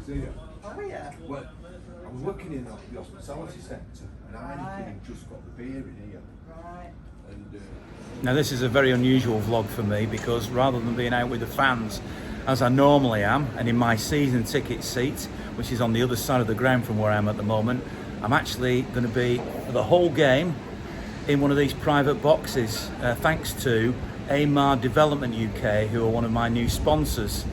Here. Oh yeah. Well, I was working in the hospitality centre, and Heineken had just got the beer in here. Right. And now this is a very unusual vlog for me, because rather than being out with the fans as I normally am and in my season ticket seat, which is on the other side of the ground from where I am at the moment, I'm actually going to be for the whole game in one of these private boxes, thanks to Eamar Development UK, who are one of my new sponsors.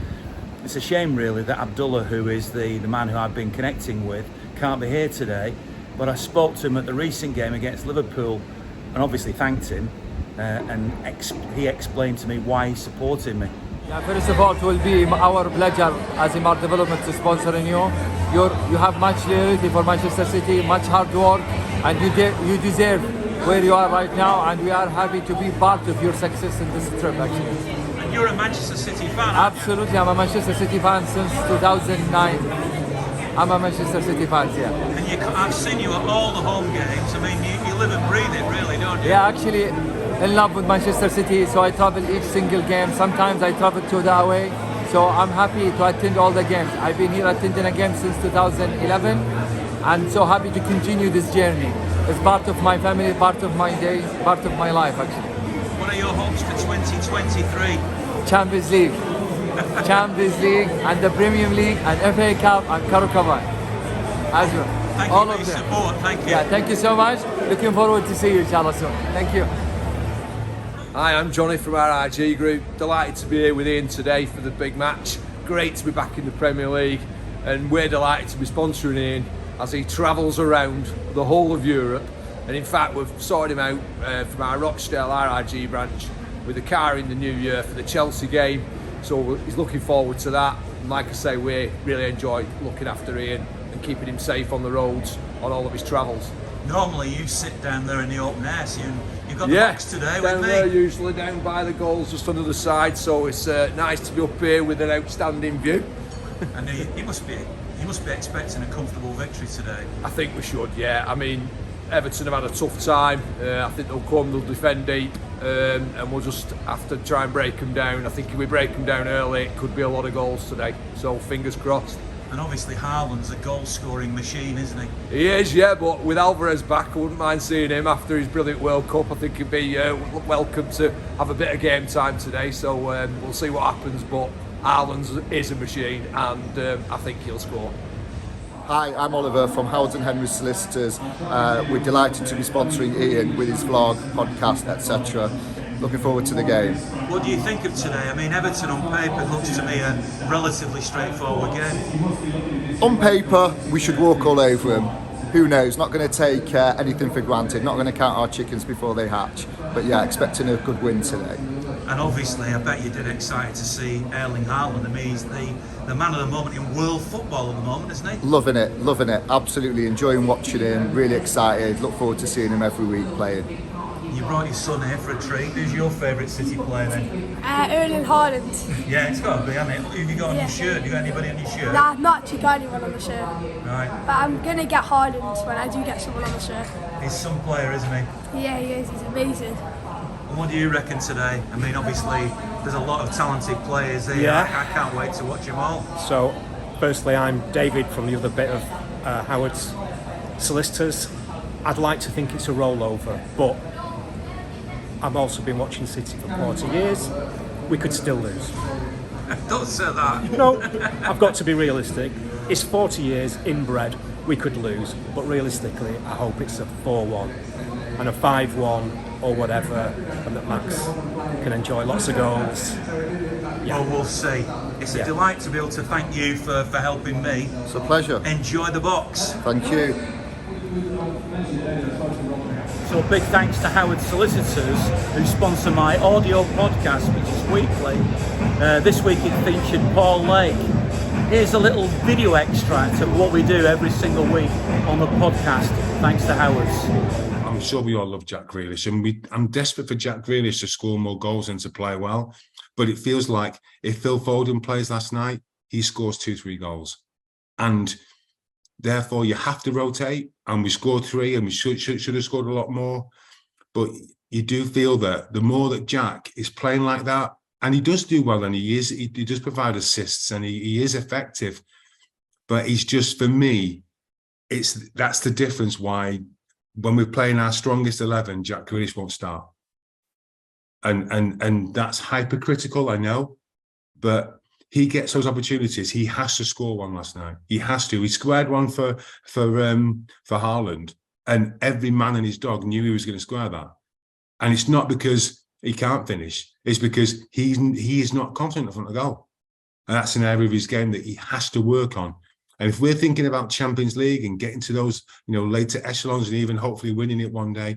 It's a shame really that Abdullah, who is the man who I've been connecting with, can't be here today, but I spoke to him at the recent game against Liverpool and obviously thanked him, and he explained to me why he's supporting me. Yeah, first of all, it will be our pleasure as Eamar Development to sponsoring you. You have much loyalty for Manchester City, much hard work, and you deserve where you are right now, and we are happy to be part of your success in this trip actually. And you're a Manchester City fan, Absolutely, I'm a Manchester City fan since 2009. I'm a Manchester City fan, yeah. And I've seen you at all the home games. I mean, you live and breathe it really, don't you? Yeah, actually in love with Manchester City, so I travel each single game. Sometimes I travel to the away, so I'm happy to attend all the games. I've been here attending a game since 2011, and so happy to continue this journey. It's part of my family, part of my day, part of my life actually. What are your hopes for 2023? Champions League. Champions League and the Premium League and FA Cup and Carabao as well. Thank all you for of your them. support, thank you. Yeah, thank you so much. Looking forward to see you inshallah soon. Thank you. Hi, I'm Johnny from RRG Group. Delighted to be here with Ian today for the big match. Great to be back in the Premier League, and we're delighted to be sponsoring Ian as he travels around the whole of Europe. And in fact, we've sorted him out from our Rochdale RRG branch with a car in the new year for the Chelsea game. So he's looking forward to that. And like I say, we really enjoy looking after Ian and keeping him safe on the roads on all of his travels. Normally you sit down there in the open air, so you've got the box today with down me. There, usually down by the goals, just on the other side. So it's nice to be up here with an outstanding view. And you must be expecting a comfortable victory today. I think we should, yeah. I mean, Everton have had a tough time. I think they'll defend deep, and we'll just have to try and break them down. I think if we break them down early, it could be a lot of goals today. So fingers crossed. And obviously Haaland's a goal-scoring machine, isn't he? He is, yeah, but with Alvarez back, I wouldn't mind seeing him after his brilliant World Cup. I think he'd be welcome to have a bit of game time today. So we'll see what happens, but Haaland is a machine, and I think he'll score. Hi, I'm Oliver from Howard and Henry Solicitors. We're delighted to be sponsoring Ian with his vlog, podcast, etc. Looking forward to the game. What do you think of today? I mean, Everton on paper looks to me a relatively straightforward game. On paper, we should walk all over them. Who knows? Not going to take anything for granted. Not going to count our chickens before they hatch. But yeah, expecting a good win today. And obviously, I bet you did excited to see Erling Haaland. I mean, he's the man of the moment in world football at the moment, isn't he? Loving it. Absolutely enjoying watching him. Really excited. Look forward to seeing him every week playing. You brought your son here for a treat. Who's your favourite City player then? Erling Haaland. Yeah, it's got to be, hasn't it? Who have you got on your shirt? Have you got anybody on your shirt? Nah, I've not actually got anyone on the shirt. Right. But I'm going to get Haaland when I do get someone on the shirt. He's some player, isn't he? Yeah, he is. He's amazing. And what do you reckon today? I mean, obviously, there's a lot of talented players here. Yeah. I can't wait to watch them all. So, firstly, I'm David from the other bit of Howard's Solicitors. I'd like to think it's a rollover, but I've also been watching City for 40 years. We could still lose. Don't say that. No, I've got to be realistic. It's 40 years inbred. We could lose, but realistically, I hope it's a 4-1 and a 5-1 or whatever, and that Max can enjoy lots of goals. Yeah. Well, we'll see. It's a delight to be able to thank you for helping me. It's a pleasure. Enjoy the box. Thank you. So a big thanks to Howard Solicitors, who sponsor my audio podcast, which is weekly. This week it featured Paul Lake. Here's a little video extract of what we do every single week on the podcast, thanks to Howard's. I'm I'm sure we all love Jack Grealish, and I'm desperate for Jack Grealish to score more goals and to play well. But it feels like if Phil Foden plays last night, he scores 2-3 goals, and therefore you have to rotate. And we scored 3, and we should have scored a lot more. But you do feel that the more that Jack is playing like that, and he does do well, and he does provide assists, and he is effective. But he's just, for me, that's the difference why when we're playing our strongest 11, Jack Grealish won't start. And that's hypercritical, I know, but he gets those opportunities. He has to score one last night. He has to. He squared one for Haaland, and every man and his dog knew he was going to square that. And it's not because he can't finish. It's because he is not confident in front of the goal. And that's an area of his game that he has to work on. And if we're thinking about Champions League and getting to those, later echelons and even hopefully winning it one day,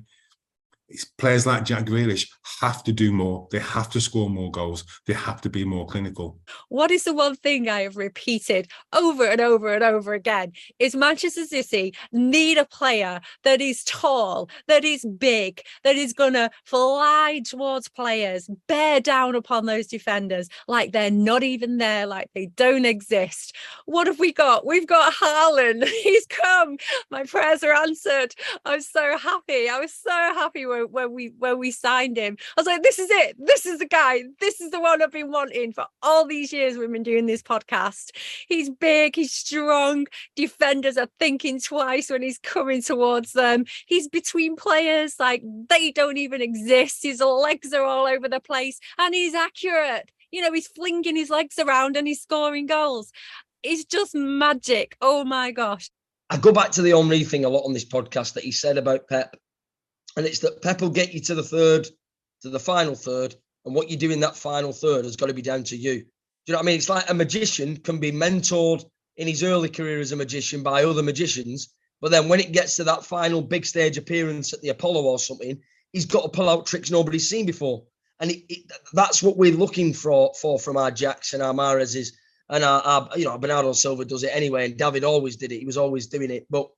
players like Jack Grealish have to do more. They have to score more goals. They have to be more clinical. What is the one thing I have repeated over and over and over again is Manchester City need a player that is tall, that is big, that is going to fly towards players, bear down upon those defenders like they're not even there, like they don't exist. What have we got? We've got Haaland. He's come. My prayers are answered. I'm so happy. I was so happy when we signed him. I was like, this is it. This is the guy. This is the one I've been wanting for all these years we've been doing this podcast. He's big. He's strong. Defenders are thinking twice when he's coming towards them. He's between players like they don't even exist. His legs are all over the place and he's accurate. He's flinging his legs around and he's scoring goals. It's just magic. Oh my gosh. I go back to the Henry thing a lot on this podcast that he said about Pep. And it's that Pep will get you to the final third. And what you do in that final third has got to be down to you. Do you know what I mean? It's like a magician can be mentored in his early career as a magician by other magicians. But then when it gets to that final big stage appearance at the Apollo or something, he's got to pull out tricks nobody's seen before. And that's what we're looking for from our Jacks and our Mahrezes. And our Bernardo Silva does it anyway. And David always did it. He was always doing it. But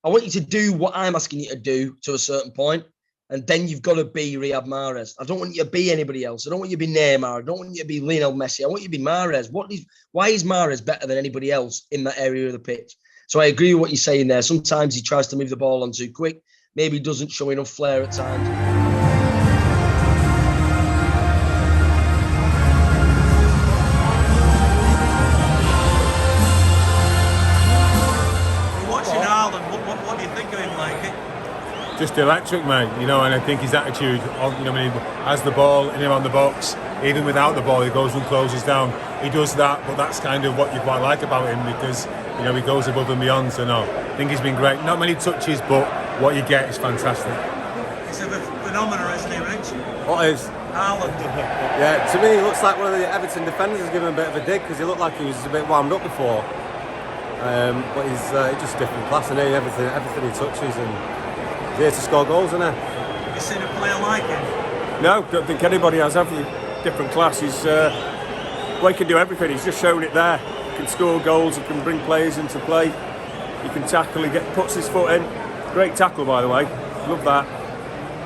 I want you to do what I'm asking you to do to a certain point, and then you've got to be Riyad Mahrez. I don't want you to be anybody else. I don't want you to be Neymar. I don't want you to be Lionel Messi. I want you to be Mahrez. Why is Mahrez better than anybody else in that area of the pitch? So I agree with what you're saying there. Sometimes he tries to move the ball on too quick. Maybe he doesn't show enough flair at times. Just electric, mate, and I think his attitude, when he has the ball in him on the box, even without the ball, he goes and closes down. He does that, but that's kind of what you quite like about him because, he goes above and beyond. So, no, I think he's been great. Not many touches, but what you get is fantastic. It's a phenomenon, isn't he, Rich? What is? Haaland. Yeah, to me, he looks like one of the Everton defenders has given him a bit of a dig because he looked like he was a bit warmed up before. But he's just a different class, and everything he touches and... here to score goals, isn't he? You seen a player like him? No, don't think anybody has. Every different class. He can do everything. He's just shown it there. He can score goals. He can bring players into play. He can tackle. He puts his foot in. Great tackle, by the way. Love that.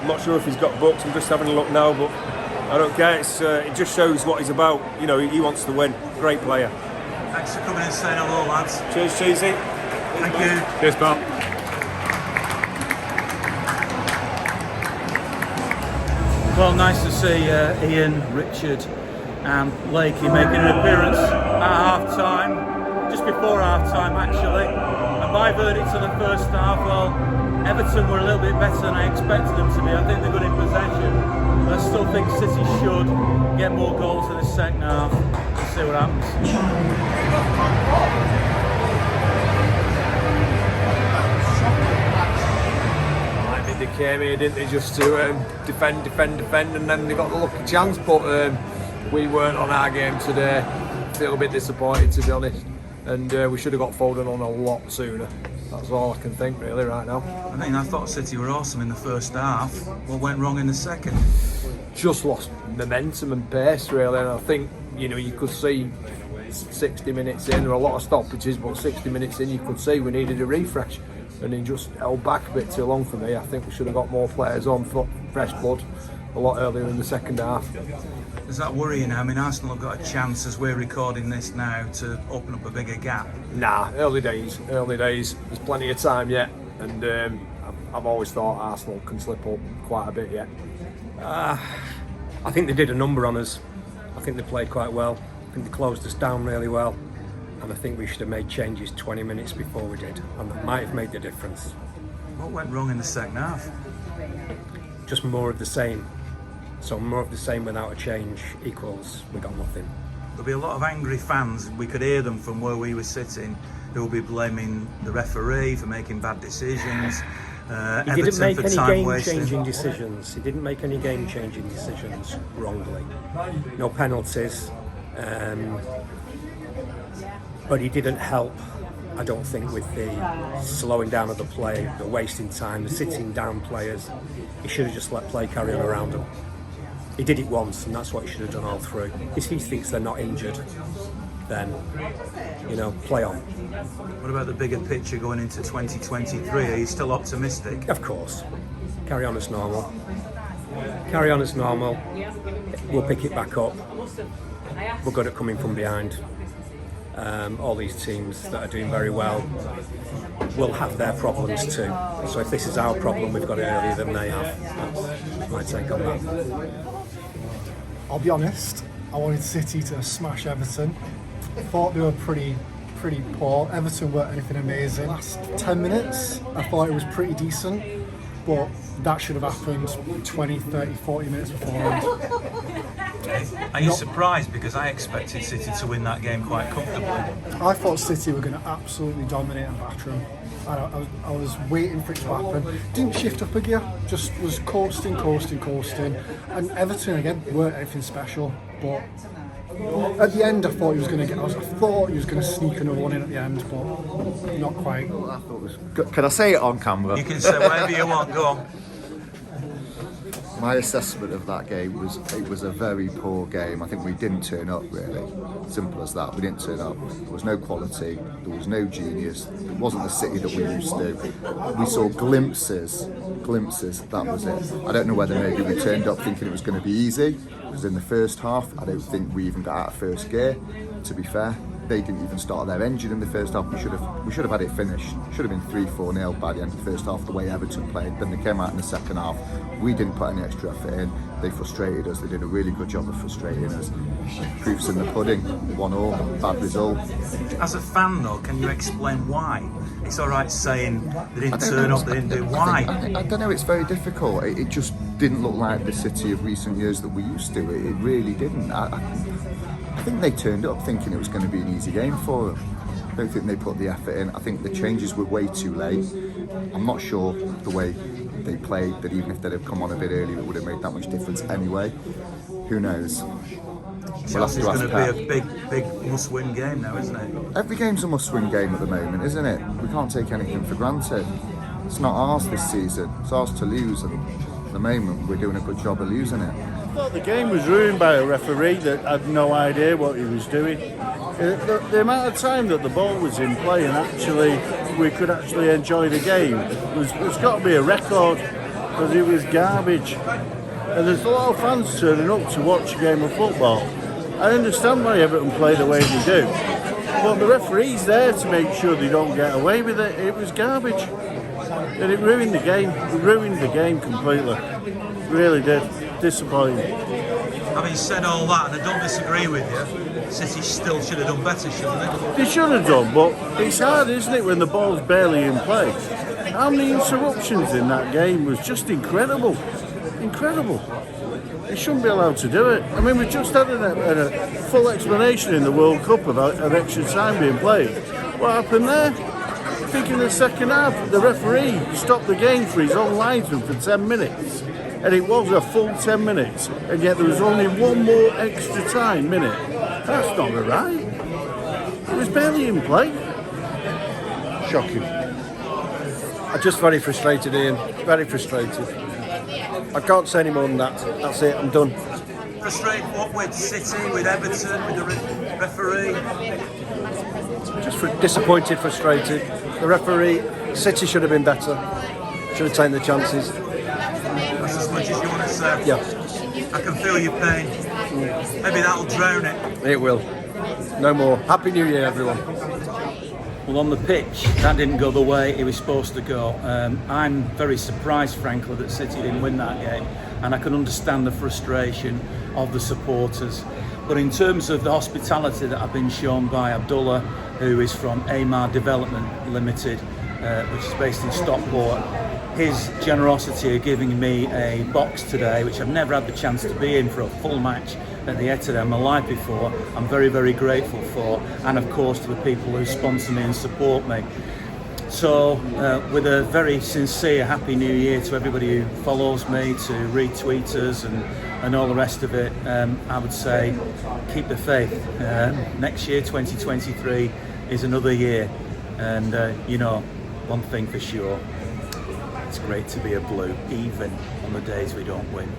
I'm not sure if he's got books. I'm just having a look now, but I don't care. It just shows what he's about. He wants to win. Great player. Thanks for coming and saying hello, lads. Cheers, Cheesy. Thank you. Cheers, pal. Well, nice to see Ian, Richard and Lakey making an appearance at half-time, just before half-time actually. And my verdict of the first half, well, Everton were a little bit better than I expected them to be. I think they're good in possession, but I still think City should get more goals in the second half. Let's see what happens. They came here, didn't they, just to defend, and then they got the lucky chance. But we weren't on our game today. A little bit disappointed, to be honest. And we should have got Foden on a lot sooner. That's all I can think, really, right now. I thought City were awesome in the first half. What went wrong in the second? Just lost momentum and pace, really. And I think, you could see 60 minutes in, there were a lot of stoppages, but 60 minutes in, you could see we needed a refresh. and he just held back a bit too long for me. I think we should have got more players on for fresh blood a lot earlier in the second half. Does that worry you now? I mean, Arsenal have got a chance as we're recording this now to open up a bigger gap. Nah, early days. There's plenty of time yet, and I've always thought Arsenal can slip up quite a bit yet. I think they did a number on us. I think they played quite well. I think they closed us down really well. And I think we should have made changes 20 minutes before we did. And that might have made the difference. What went wrong in the second half? Just more of the same. So more of the same without a change equals we got nothing. There'll be a lot of angry fans, we could hear them from where we were sitting, who will be blaming the referee for making bad decisions. He didn't make any wasting. game-changing decisions. He didn't make any game-changing decisions wrongly. No penalties. But he didn't help, I don't think, with the slowing down of the play, the wasting time, the sitting down players. He should have just let play carry on around them. He did it once, and that's what he should have done all through. If he thinks they're not injured, then, play on. What about the bigger picture going into 2023? Are you still optimistic? Of course. Carry on as normal. Carry on as normal. We'll pick it back up. We're good at coming from behind. All these teams that are doing very well will have their problems too. So if this is our problem, we've got it earlier than they have. That's my take on that. I'll be honest, I wanted City to smash Everton. I thought they were pretty poor. Everton weren't anything amazing. Last 10 minutes, I thought it was pretty decent, but that should have happened 20, 30, 40 minutes beforehand. Are you surprised? Because I expected City to win that game quite comfortably. I thought City were going to absolutely dominate and batter them. I was waiting for it to happen. Didn't shift up a gear, just was coasting. And Everton again weren't anything special, but at the end I thought he was going to sneak another one in at the end, but not quite. I thought it was good. Can I say it on camera? You can say whatever you want. Go on. My assessment of that game was it was a very poor game. I think we didn't turn up, really. Simple as that. We didn't turn up. There was no quality. There was no genius. It wasn't the City that we used to. We saw glimpses. That was it. I don't know whether maybe we turned up thinking it was going to be easy. Because in the first half, I don't think we even got out of first gear, to be fair. They didn't even start their engine in the first half. We should have had it finished. Should have been 3-4-0 by the end of the first half, the way Everton played. Then they came out in the second half. We didn't put any extra effort in. They frustrated us. They did a really good job of frustrating us. Proof's in the pudding. 1-1, bad result. As a fan, though, can you explain why? It's all right saying they didn't turn up, they didn't do. Why? I don't know. It's very difficult. It just didn't look like the City of recent years that we used to. It really didn't. I think they turned up thinking it was going to be an easy game for them. I don't think they put the effort in. I think the changes were way too late. I'm not sure the way they played, that even if they'd have come on a bit earlier, it would have made that much difference anyway. Who knows? Chelsea's going to be a big must-win game now, isn't it? Every game's a must-win game at the moment, isn't it? We can't take anything for granted. It's not ours this season. It's ours to lose, and at the moment we're doing a good job of losing it. I thought the game was ruined by a referee that had no idea what he was doing. The amount of time that the ball was in play and actually we could actually enjoy the game there's got to be a record, because it was garbage. And there's a lot of fans turning up to watch a game of football. I understand why Everton play the way they do, but the referee's there to make sure they don't get away with it. It was garbage, and it ruined the game. It ruined the game completely. It really did. Disappointing. Having said all that, and I don't disagree with you, City still should have done better, shouldn't they? They should have done, but it's hard, isn't it, when the ball's barely in play? How many interruptions in that game was just incredible. Incredible. They shouldn't be allowed to do it. I mean, we just had a full explanation in the World Cup about an extra time being played. What happened there? I think in the second half, the referee stopped the game for his own linesman for 10 minutes. And it was a full 10 minutes, and yet there was only one more extra time minute. That's not right. It was barely in play. Shocking. I'm just very frustrated, Ian. Very frustrated. I can't say any more than that. That's it, I'm done. Frustrated what with City, with Everton, with the referee? Just disappointed, frustrated. The referee City should have been better. Should have taken the chances. That's as much as you want to say. Yeah. I can feel your pain. Maybe that'll drown it. It will. No more. Happy New Year, everyone. Well, on the pitch, that didn't go the way it was supposed to go. I'm very surprised, frankly, that City didn't win that game, and I can understand the frustration of the supporters. But in terms of the hospitality that I've been shown by Abdullah, who is from Eamar Development Limited, which is based in Stockport, his generosity of giving me a box today, which I've never had the chance to be in for a full match at the Etihad in my life before, I'm very, very grateful for, and of course to the people who sponsor me and support me. So with a very sincere Happy New Year to everybody who follows me, to retweet us and all the rest of it, I would say keep the faith. Next year, 2023, is another year, and you know, one thing for sure, it's great to be a Blue, even on the days we don't win.